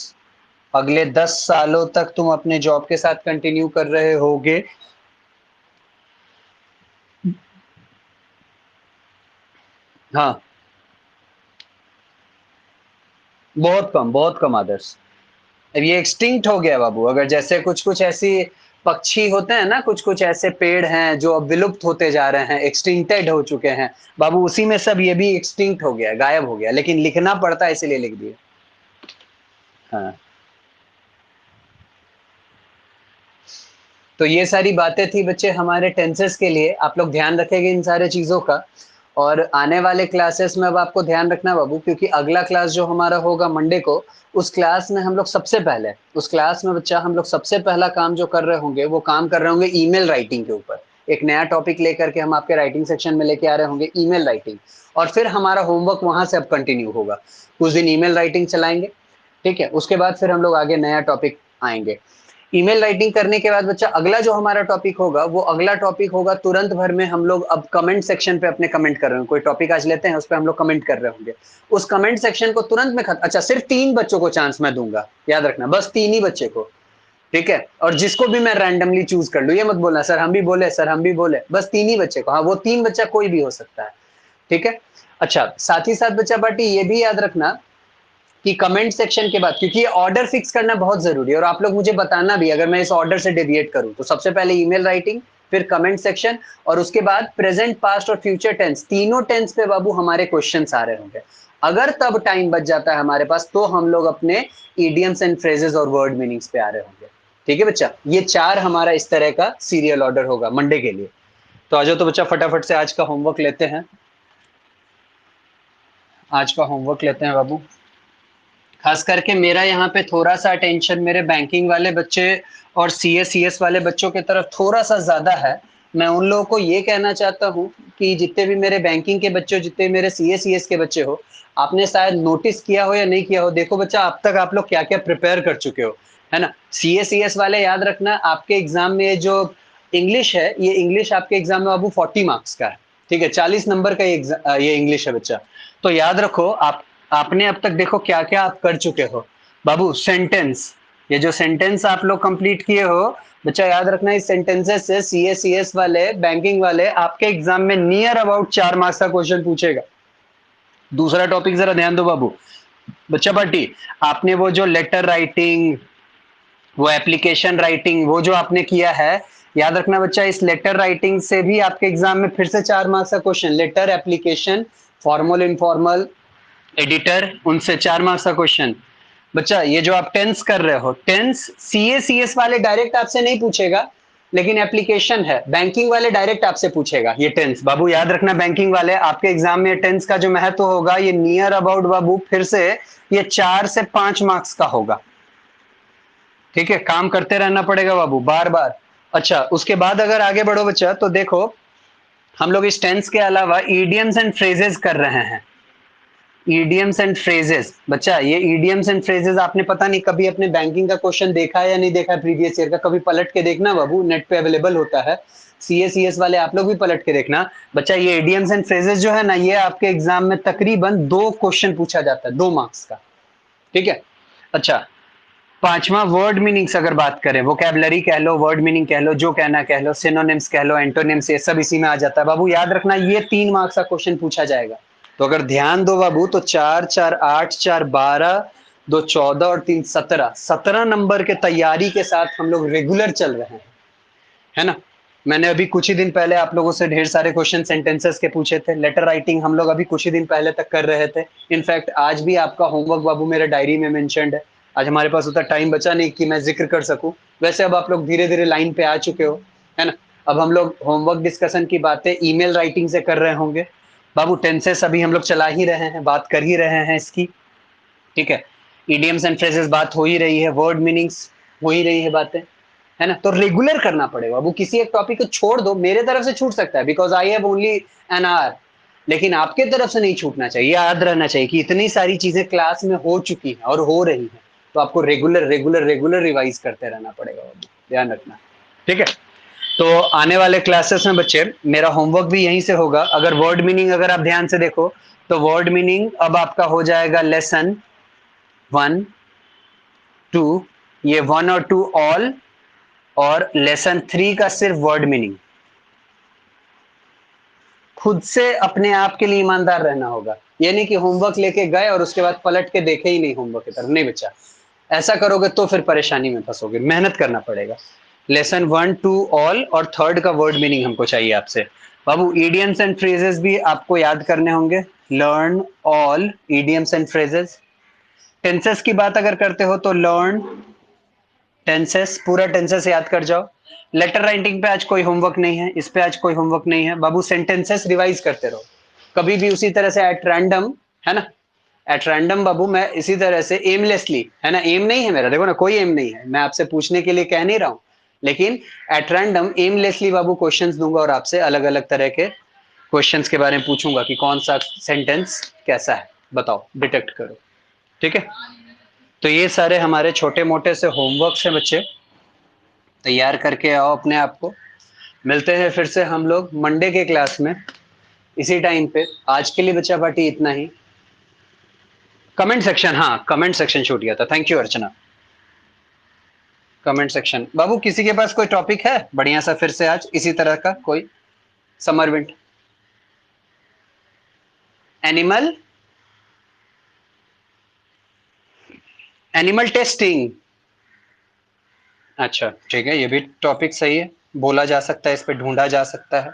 अगले 10 सालों तक तुम अपने जॉब के साथ कंटिन्यू कर रहे होगे। हाँ, बहुत कम आदर्श। अब ये एक्सटिंक्ट हो गया बाबू, अगर जैसे कुछ कुछ ऐसी पक्षी होते हैं ना, कुछ कुछ ऐसे पेड़ हैं जो अब विलुप्त होते जा रहे हैं, एक्सटिंक्टेड हो चुके हैं बाबू, उसी में सब ये भी एक्सटिंक्ट हो गया, गायब हो गया, लेकिन लिखना पड़ता है इसीलिए लिख दिया। हाँ, तो ये सारी बातें थी बच्चे हमारे टेंसेस के लिए, आप लोग ध्यान रखेंगे इन सारे चीजों का। और आने वाले क्लासेस में अब आपको ध्यान रखना बाबू, क्योंकि अगला क्लास जो हमारा होगा मंडे को, उस क्लास में हम लोग सबसे पहले, उस क्लास में बच्चा हम लोग सबसे पहला काम जो कर रहे होंगे वो काम कर रहे होंगे ईमेल राइटिंग के ऊपर। एक नया टॉपिक लेकर के हम आपके राइटिंग सेक्शन में लेके आ रहे होंगे ईमेल राइटिंग, और फिर हमारा होमवर्क वहां से अब कंटिन्यू होगा, कुछ दिन ईमेल राइटिंग चलाएंगे, ठीक है, उसके बाद फिर हम लोग आगे नया टॉपिक आएंगे। ईमेल राइटिंग करने के बाद बच्चा अगला जो हमारा टॉपिक होगा, वो अगला टॉपिक होगा तुरंत भर में, हम लोग अब कमेंट सेक्शन पे अपने कमेंट कर रहे हैं, कोई टॉपिक आज लेते हैं उस पर हम लोग कमेंट कर रहे होंगे, उस कमेंट सेक्शन को तुरंत में अच्छा, सिर्फ 3 बच्चों को चांस मैं दूंगा, याद रखना, बस 3 ही बच्चे को, ठीक है, और जिसको भी मैं रैंडमली चूज कर लू, ये मत बोलना सर हम भी बोले, सर हम भी बोले, बस 3 ही बच्चे को, हाँ वो 3 बच्चा कोई भी हो सकता है, ठीक है। अच्छा, साथ ही साथ बच्चा पार्टी ये भी याद रखना कि कमेंट सेक्शन के बाद, क्योंकि ये ऑर्डर फिक्स करना बहुत जरूरी है, और आप लोग मुझे बताना भी अगर मैं इस ऑर्डर से डेविएट करूं, तो सबसे पहले ईमेल राइटिंग, फिर कमेंट सेक्शन, और उसके बाद प्रेजेंट, पास्ट और फ्यूचर टेंस, तीनों टेंस पे बाबू हमारे क्वेश्चंस आ रहे होंगे। अगर तब टाइम बच जाता है हमारे पास तो हम लोग अपने इडियम्स एंड फ्रेजेस और वर्ड मीनिंग्स पे आ रहे होंगे। ठीक है बच्चा, ये 4 हमारा इस तरह का सीरियल ऑर्डर होगा मंडे के लिए। तो आ जाओ तो बच्चा फटाफट से आज का होमवर्क लेते हैं। आज का होमवर्क लेते हैं बाबू। खास करके मेरा यहाँ पे थोड़ा सा अटेंशन मेरे बैंकिंग वाले बच्चे और सीएस वाले बच्चों की तरफ थोड़ा सा ज्यादा है। मैं उन लोगों को ये कहना चाहता हूँ कि जितने भी मेरे बैंकिंग के बच्चे हो, जितने मेरे सीएस के बच्चे हो, आपने शायद नोटिस किया हो या नहीं किया हो, देखो बच्चा अब तक आप लोग क्या क्या प्रिपेयर कर चुके हो, है ना। सीएस वाले याद रखना, आपके एग्जाम में जो इंग्लिश है, ये इंग्लिश आपके एग्जाम में बाबू 40 मार्क्स का है। ठीक है, 40 नंबर का ये इंग्लिश है बच्चा। तो याद रखो, आपने अब तक देखो क्या क्या आप कर चुके हो बाबू। सेंटेंस, ये जो सेंटेंस आप लोग कंप्लीट किए हो बच्चा, याद रखना इस सेंटेंसेस से सीएस वाले, बैंकिंग वाले आपके एग्जाम में नियर अबाउट 4 मार्क्स का क्वेश्चन पूछेगा। दूसरा टॉपिक जरा ध्यान दो बाबू। बच्चा पार्टी, आपने वो जो लेटर राइटिंग, वो एप्लीकेशन राइटिंग, वो जो आपने किया है, याद रखना बच्चा, इस लेटर राइटिंग से भी आपके एग्जाम में फिर से 4 मार्क्स का question, letter, application, formal, informal, editor, उनसे 4 मार्क्स का क्वेश्चन। बच्चा ये जो आप टेंस कर रहे हो, टेंस सीएस वाले डायरेक्ट आपसे नहीं पूछेगा, लेकिन एप्लीकेशन है, बैंकिंग वाले डायरेक्ट आपसे पूछेगा ये टेंस। बाबू याद रखना, बैंकिंग वाले आपके एग्जाम में टेंस का जो महत्व होगा, ये नियर अबाउट बाबू फिर से ये 4 से 5 मार्क्स का होगा। ठीक है, काम करते रहना पड़ेगा बाबू, बार बार। अच्छा, उसके बाद अगर आगे बढ़ो बच्चा, तो देखो हम लोग इस टेंस के अलावा ईडियम्स एंड फ्रेजेस कर रहे हैं। ईडियम्स एंड फ्रेजेस बच्चा, ये ईडियम्स एंड फ्रेजेस आपने पता नहीं कभी अपने बैंकिंग का क्वेश्चन देखा है या नहीं देखा है प्रीवियस ईयर का, कभी पलट के देखना बाबू, नेट पे अवेलेबल होता है। सीएस वाले आप लोग भी पलट के देखना बच्चा। ये ईडियम्स एंड फ्रेजेस जो है ना, ये आपके एग्जाम में तकरीबन 2 क्वेश्चन पूछा जाता है, 2 मार्क्स का। ठीक है। अच्छा, पांचवा वर्ड मीनिंग्स अगर बात करें, वोकैबुलरी कह लो, वर्ड मीनिंग कह लो, जो कहना कह लो, सिनोनिम्स कह लो, एंटोनिम्स, ये सब इसी में आ जाता है बाबू। याद रखना ये 3 मार्क्स का क्वेश्चन पूछा जाएगा। तो अगर ध्यान दो बाबू, तो 4 4 8 4 12, 2 14 और 3 17, 17 नंबर के तैयारी के साथ हम लोग रेगुलर चल रहे हैं, है ना। मैंने अभी कुछ ही दिन पहले आप लोगों से ढेर सारे क्वेश्चन सेंटेंसेस के पूछे थे। लेटर राइटिंग हम लोग अभी कुछ ही दिन पहले तक कर रहे थे। इनफैक्ट आज भी आपका होमवर्क बाबू मेरे डायरी में मेंशन्ड है। आज हमारे पास उतना टाइम बचा नहीं कि मैं जिक्र कर सकूं। वैसे अब आप लोग धीरे धीरे लाइन पे आ चुके हो, है ना। अब हम लोग होमवर्क डिस्कशन की बातें ईमेल राइटिंग से कर रहे होंगे बाबू। टेंसेस अभी हम लोग चला ही रहे हैं, बात कर ही रहे हैं इसकी। ठीक है, इडियम्स एंड फ्रेजेस बात हो ही रही है, वर्ड मीनिंग्स हो ही रही है बातें, है ना। तो रेगुलर करना पड़ेगा वो। किसी एक टॉपिक को छोड़ दो, मेरे तरफ से छूट सकता है because I have only an hour, लेकिन आपके तरफ से नहीं छूटना चाहिए। याद रहना चाहिए कि इतनी सारी चीजें क्लास में हो चुकी हैं और हो रही हैं, तो आपको रेगुलर रेगुलर रेगुलर रिवाइज करते रहना पड़ेगा, ध्यान रखना। ठीक है, तो आने वाले क्लासेस में बच्चे मेरा होमवर्क भी यहीं से होगा। अगर वर्ड मीनिंग अगर आप ध्यान से देखो, तो वर्ड मीनिंग अब आपका हो जाएगा लेसन 1 2, ये 1 और 2 ऑल, और लेसन 3 का सिर्फ वर्ड मीनिंग। खुद से अपने आप के लिए ईमानदार रहना होगा, ये नहीं कि होमवर्क लेके गए और उसके बाद पलट के देखे ही नहीं होमवर्क की तरफ, नहीं बच्चा। ऐसा करोगे तो फिर परेशानी में फंसोगे, मेहनत करना पड़ेगा। लेसन 1 2 ऑल, और थर्ड का वर्ड मीनिंग हमको चाहिए आपसे बाबू। इडियम्स एंड फ्रेजेस भी आपको याद करने होंगे, learn all idioms and phrases. Tenses की बात अगर करते हो तो लर्न टेंसेस, पूरा टेंसेस याद कर जाओ। लेटर राइटिंग पे आज कोई होमवर्क नहीं है, इस पे आज कोई होमवर्क नहीं है बाबू। सेंटेंसेस रिवाइज करते रहो, कभी भी उसी तरह से एट रैंडम, है ना। एट रैंडम बाबू, मैं इसी तरह से एमलेसली, है ना, एम नहीं है मेरा, देखो ना, कोई एम नहीं है, मैं आपसे पूछने के लिए कह नहीं रहा हूं, लेकिन at random aimlessly Babu questions दूंगा और आपसे अलग अलग तरह के क्वेश्चंस के बारे में पूछूंगा कि कौन सा सेंटेंस कैसा है, बताओ, डिटेक्ट करो। ठीक है, तो ये सारे हमारे छोटे मोटे से होमवर्क से बच्चे, तैयार करके आओ अपने आप को। मिलते हैं फिर से हम लोग मंडे के क्लास में इसी टाइम पे। आज के लिए बच्चा पार्टी इतना ही। कमेंट सेक्शन, हाँ कमेंट सेक्शन छूट गया था, thank you Archana. Comment section बाबू, किसी के पास कोई टॉपिक है बढ़िया सा फिर से आज इसी तरह का कोई, समर विंट, एनिमल, एनिमल टेस्टिंग। अच्छा ठीक है, ये भी टॉपिक सही है। बोला जा सकता है, इस पे ढूंढा जा सकता है।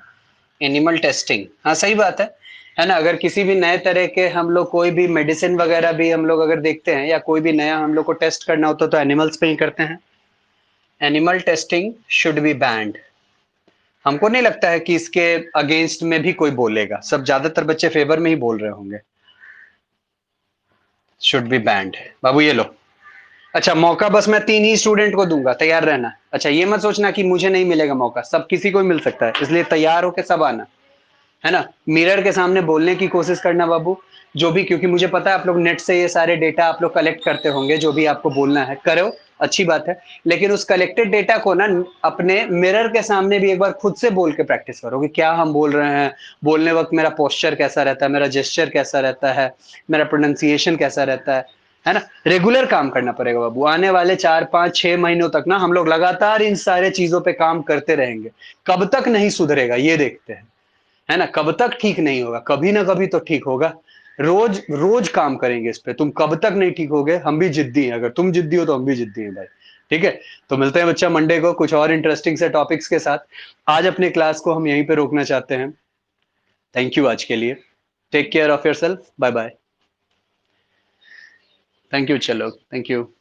एनिमल टेस्टिंग, हाँ सही बात है ना। अगर किसी भी नए तरह के हम लोग कोई भी मेडिसिन वगैरह भी हम लोग अगर देखते हैं या कोई भी नया हम लोग को टेस्ट करना होता तो एनिमल्स पे ही करते हैं। Animal testing should be band. हमको नहीं लगता है कि इसके अगेंस्ट में भी कोई बोलेगा, सब ज्यादातर बच्चे फेवर में ही बोल रहे होंगे। शुड बी बैंड, बाबू ये लो। अच्छा, मौका बस मैं 3 ही स्टूडेंट को दूंगा, तैयार रहना। अच्छा, ये मत सोचना कि मुझे नहीं मिलेगा मौका, सब किसी को ही मिल सकता है, इसलिए तैयार होके सब आना, है ना। मिरर के सामने बोलने की कोशिश करना बाबू, जो भी, क्योंकि मुझे पता है आप लोग नेट से ये सारे डेटा आप लोग कलेक्ट करते होंगे, जो भी आपको बोलना है करो, अच्छी बात है। लेकिन उस कलेक्टेड डेटा को ना अपने मिरर के सामने भी एक बार खुद से बोल के प्रैक्टिस करो कि क्या हम बोल रहे हैं, बोलने वक्त मेरा पोस्चर कैसा रहता है, मेरा जेस्चर कैसा रहता है, मेरा प्रोनाउंसिएशन कैसा रहता है ना। रेगुलर काम करना पड़ेगा बाबू, आने वाले 4 5 6 महीनों तक ना हम लोग लगातार इन सारे चीजों पे काम करते रहेंगे। कब तक नहीं सुधरेगा ये देखते हैं, है ना। कब तक ठीक नहीं होगा, कभी ना कभी तो ठीक होगा। रोज रोज काम करेंगे इस पे, तुम कब तक नहीं ठीक होगे, हम भी जिद्दी हैं, अगर तुम जिद्दी हो तो हम भी जिद्दी हैं भाई। ठीक है, तो मिलते हैं बच्चा मंडे को कुछ और इंटरेस्टिंग से टॉपिक्स के साथ। आज अपने क्लास को हम यहीं पे रोकना चाहते हैं। थैंक यू आज के लिए। Take care of yourself, bye bye. Thank you, चलो थैंक यू।